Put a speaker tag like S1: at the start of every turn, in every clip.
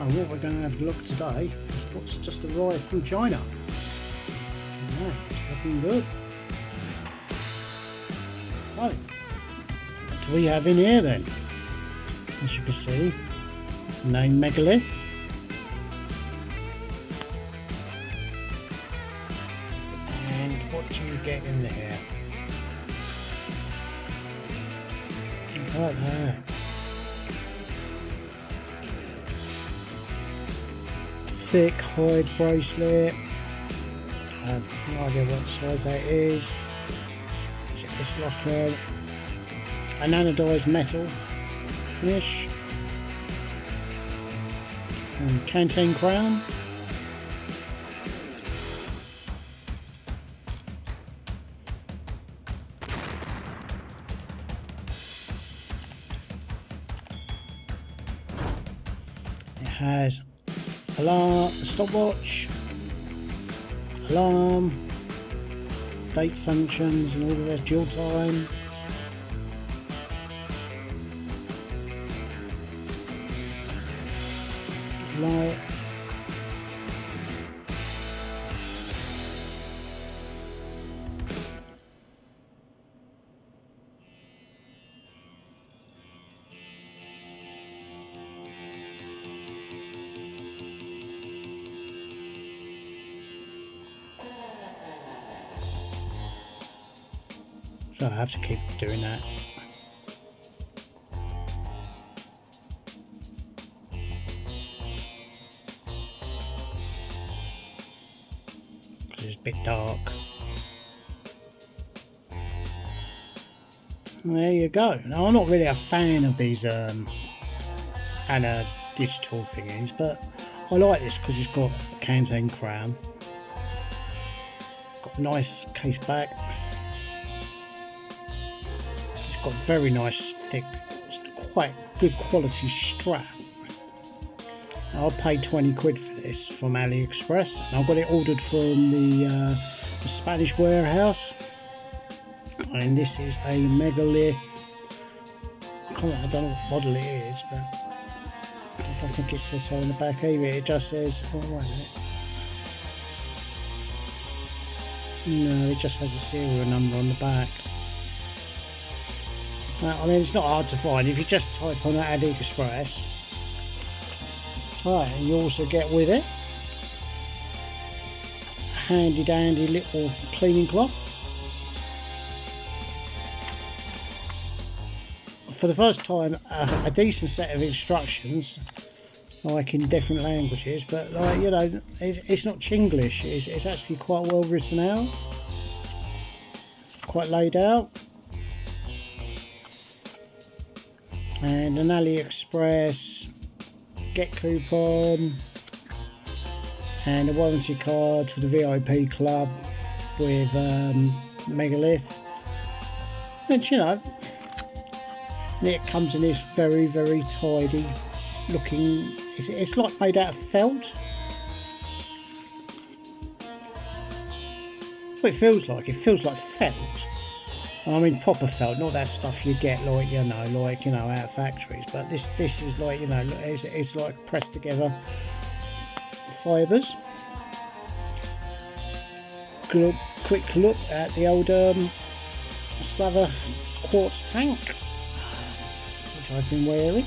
S1: And what we're going to have a look today is what's just arrived from China. Yeah, it's looking good. So, what do we have in here then? As you can see, name Megalith. And what do you get in there? Look at that. Thick hide bracelet. I have no idea what size that is. It's like an anodized metal finish. And Canteen crown. It has alarm, stopwatch, alarm, date functions and all the rest, dual time. Light. So I have to keep doing that. Because it's a bit dark. There you go. Now I'm not really a fan of these digital thingies, but I like this because it's got a Canteen crown. Got a nice case back. Got very nice thick, quite good quality strap. I paid 20 quid for this from Aliexpress, and I got it ordered from the Spanish warehouse. And this is a Megalith. I don't know what model it is, but I don't think it says so on the back either. It just says, oh wait a minute. No, it just has a serial number on the back. I mean, it's not hard to find if you just type on Aliexpress. Right, and you also get with it a handy dandy little cleaning cloth. For the first time, a decent set of instructions, like in different languages, but like, you know, it's not Chinglish. It's actually quite well written out, quite laid out. And an Aliexpress get coupon and a warranty card for the VIP club with Megalith, and you know, it comes in this very, very tidy looking, it's like made out of felt. That's what it feels like felt. I mean proper felt, not that stuff you get like, you know, out of factories, but this is like, you know, it's like pressed together fibres. Quick look at the old Slava quartz tank, which I've been wearing.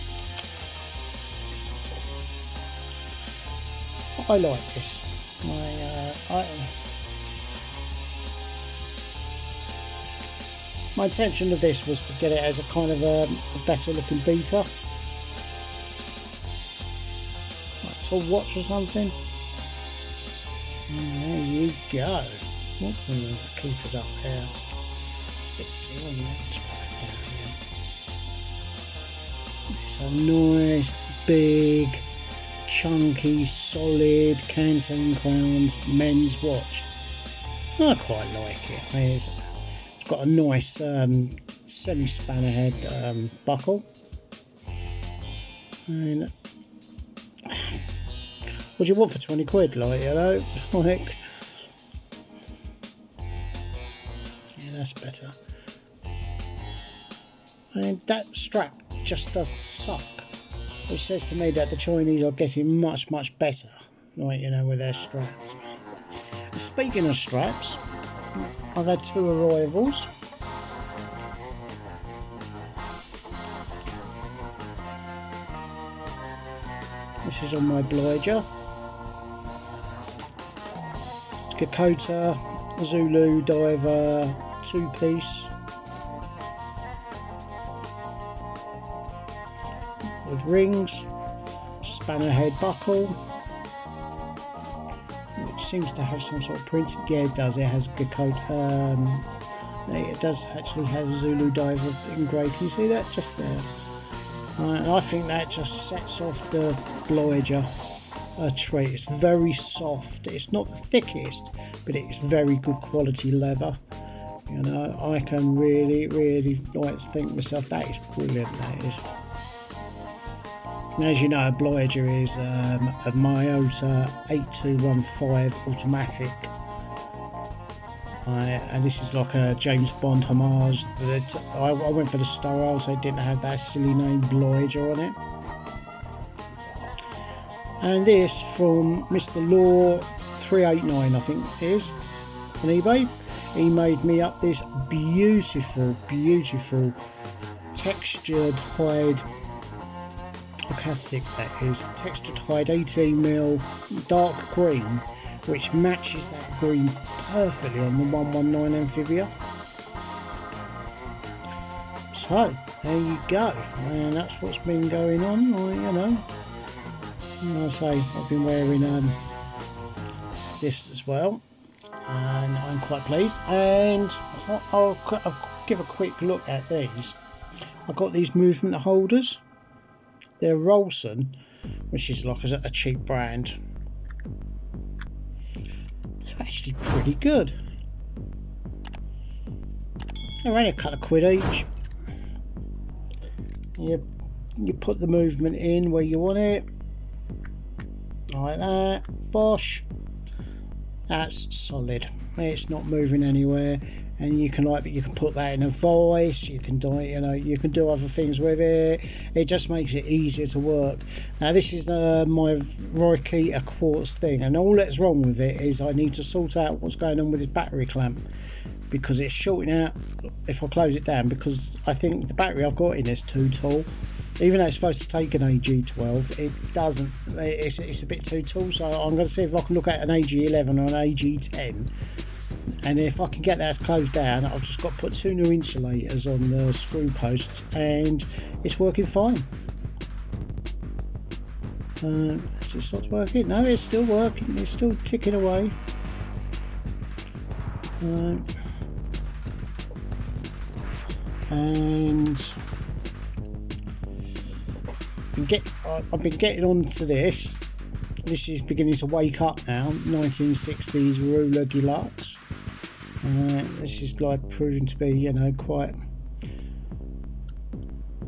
S1: I like this. My intention of this was to get it as a kind of a better looking beater, like to watch or something. And there you go. Oh, the keeper's up there. It's a bit silly, isn't it? Let's put it down here. It's a nice, big, chunky, solid Canteen crowned men's watch. I quite like it. I mean, it's got a nice semi-spanner head buckle. And what do you want for 20 quid, like, you know? Like, yeah, that's better. I mean, that strap just does suck. which says to me that the Chinese are getting much better, like, you know, with their straps. Speaking of straps, I've had 2 arrivals. This is on my Obliger. Dakota Zulu Diver 2-piece with rings, spanner head buckle, which seems to have some sort of print. Yeah, it does. It has Dakota. It does actually have Zulu Diver engraved. Can you see that just there? And I think that just sets off the Obliger a treat. It's very soft. It's not the thickest, but it's very good quality leather. You know, I can really like to think to myself, that is brilliant. That is. And as you know, Obliger is a Miyota 8215 automatic. And this is like a James Bond homage. I went for the style, so it didn't have that silly name Obliger on it. And this from Mr. Law 389, I think it is, on eBay. He made me up this beautiful textured hide. Look how thick that is. Textured hide 18mm dark green, which matches that green perfectly on the 119 Amphibia. So there you go, and that's what's been going on. You know, I say I've been wearing this as well, and I'm quite pleased. And I thought I'll give a quick look at these. I've got these movement holders. They're Rolson, which is like a cheap brand. They're actually pretty good. They're only a couple of quid each. You put the movement in where you want it, like that. Bosh. That's solid. It's not moving anywhere, and you can put that in a vice. You can do, you know, you can do other things with it. It just makes it easier to work. Now this is my Rikita quartz thing, and all that's wrong with it is I need to sort out what's going on with this battery clamp, because it's shorting out if I close it down, because I think the battery I've got in is too tall. Even though it's supposed to take an AG12, it doesn't. It's a bit too tall, so I'm going to see if I can look at an AG11 or an AG10, and if I can get that closed down, I've just got to put 2 new insulators on the screw posts, and it's working fine. Has it stopped working? No, it's still working. It's still ticking away. And I've been getting onto this. This is beginning to wake up now. 1960s Ruler Deluxe. This is like proving to be, you know, quite.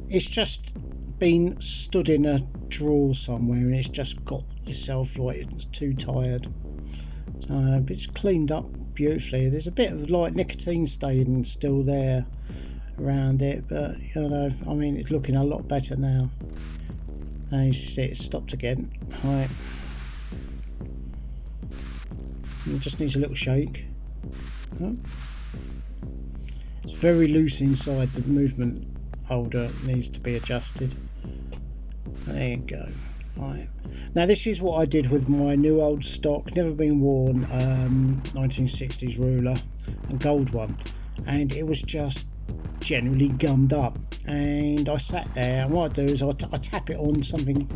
S1: It's just been stood in a drawer somewhere, and it's just got itself like it's too tired. But it's cleaned up beautifully. There's a bit of like nicotine stain still there around it, but you know, I mean, it's looking a lot better now. And you see it stopped again. Right, it just needs a little shake. Oh. It's very loose inside. The movement holder needs to be adjusted. There you go. Right, now this is what I did with my new old stock, never been worn 1960s ruler, and gold one, and it was just generally gummed up, and I sat there, and what I do is I tap it on something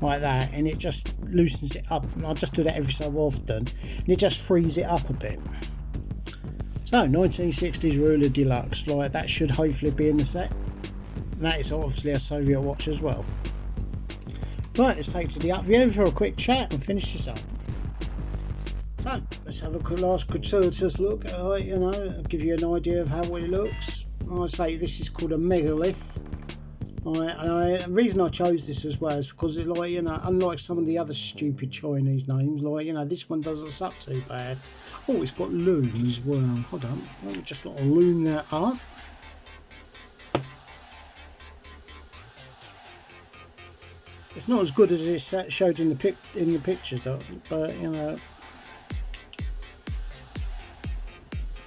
S1: like that, and it just loosens it up, and I just do that every so often, and it just frees it up a bit. So 1960s ruler deluxe, like that should hopefully be in the set, and that is obviously a Soviet watch as well. Right, let's take it to the up view for a quick chat and finish this up. So let's have a last gratuitous look at it, you know, give you an idea of how it looks. I say this is called a Megalith. The reason I chose this as well is because it, like, you know, unlike some of the other stupid Chinese names, like, you know, this one doesn't suck too bad. Oh, it's got loom as well. Hold on, let me just loom that up. It's not as good as it showed in the pictures, but you know,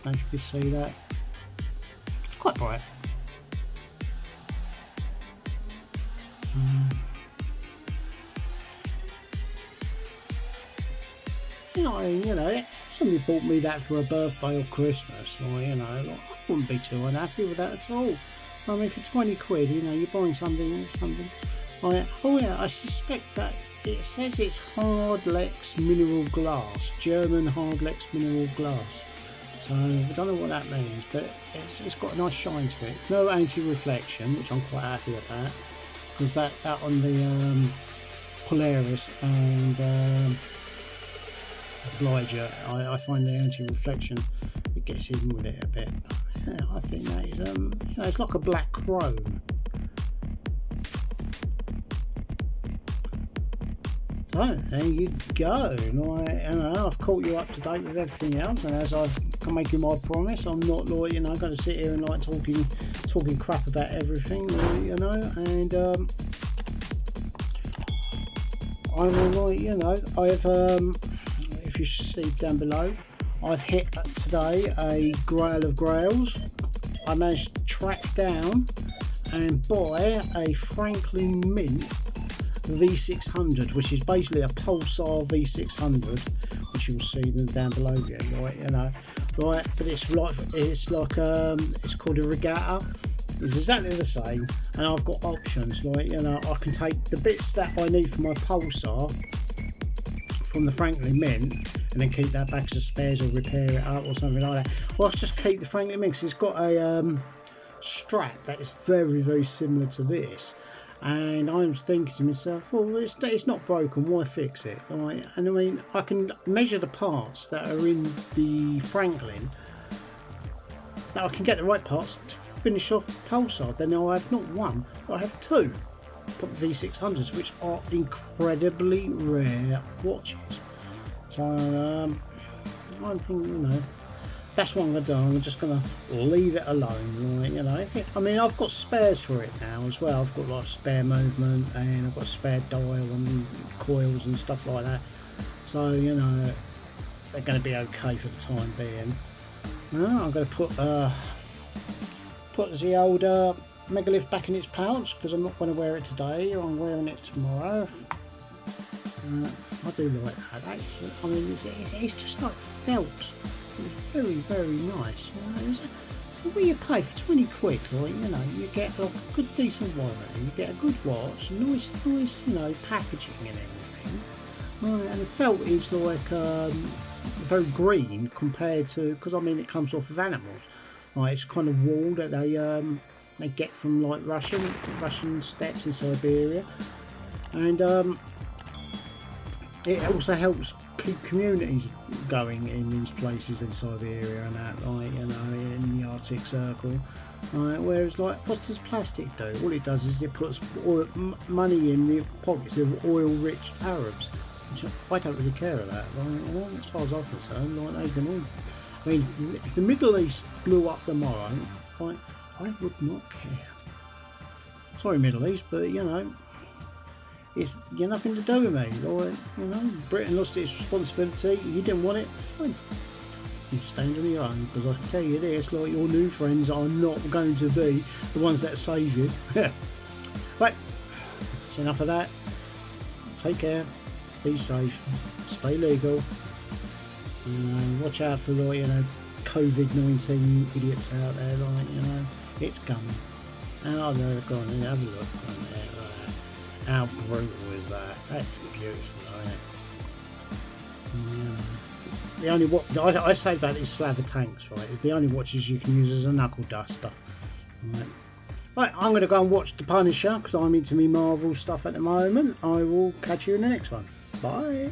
S1: as you can see that, it's quite bright. You know, if somebody bought me that for a birthday or Christmas, or you know, like, I wouldn't be too unhappy with that at all. I mean, for 20 quid, you know, you're buying something. Like, oh yeah, I suspect that it says it's Hardlex mineral glass, German Hardlex mineral glass. So I don't know what that means, but it's got a nice shine to it. No anti-reflection, which I'm quite happy about, because that on the Polaris and Obliger, I find the anti-reflection, it gets in with it a bit. Yeah, I think that is you know, it's like a black chrome. So there you go. Like, you know, I've caught you up to date with everything else, and as I've making my promise, I'm not like, you know, going to sit here and like talking crap about everything, you know, and I will, like, you know, I've if you see down below, I've hit today a grail of grails. I managed to track down and buy a Franklin Mint V600, which is basically a Pulsar V600, which you'll see down below here, right? You know, right? But it's called a Regatta. It's exactly the same, and I've got options. Like, you know, I can take the bits that I need for my Pulsar from the Franklin Mint and then keep that back as spares or repair it up or something like that. Or I'll just keep the Franklin Mint because it's got a strap that is very, very similar to this. And I'm thinking to myself, well, it's not broken, why fix it? Right? And I mean, I can measure the parts that are in the Franklin. Now I can get the right parts to finish off the Pulsar. Then I have not one, I have two V600s, which are incredibly rare watches. So I'm thinking, you know, that's what I'm going to do. I'm just going to leave it alone. Like, you know, I mean, I've got spares for it now as well. I've got like spare movement, and I've got a spare dial and coils and stuff like that. So, you know, they're going to be okay for the time being. Now I'm going to put the old Megalith back in its pouch, because I'm not going to wear it today. I'm wearing it tomorrow. I do like that. I mean, it's just like felt. It's very, very nice. You know, for what you pay for 20 quid, like, you know, you get like a good decent warranty, you get a good watch, nice, you know, packaging and everything. And the felt is like very green compared to, because I mean it comes off of animals. Like, it's kind of wool that they get from like Russian steppes in Siberia, and it also helps keep communities going in these places in Siberia and that, like, you know, in the Arctic Circle. Whereas, like, what does plastic do? All it does is it puts money in the pockets of oil-rich Arabs, which I don't really care about. Like, you know, as far as I'm concerned, like, they can all. I mean, if the Middle East blew up tomorrow, like, I would not care. Sorry, Middle East, but you know, it's got nothing to do with me. Or, you know, Britain lost its responsibility. You didn't want it, fine. You stand on your own, because I can tell you this: like, your new friends are not going to be the ones that save you. Right, that's enough of that. Take care. Be safe. Stay legal. Watch out for, like, you know, COVID-19 idiots out there. Like, you know, it's coming. And I'll go on and have a look on there. How brutal is that? That's beautiful, isn't it? Yeah. The only what I say about these Slava tanks, right, is the only watches you can use as a knuckle duster. Right, I'm going to go and watch The Punisher, because I'm into me Marvel stuff at the moment. I will catch you in the next one. Bye.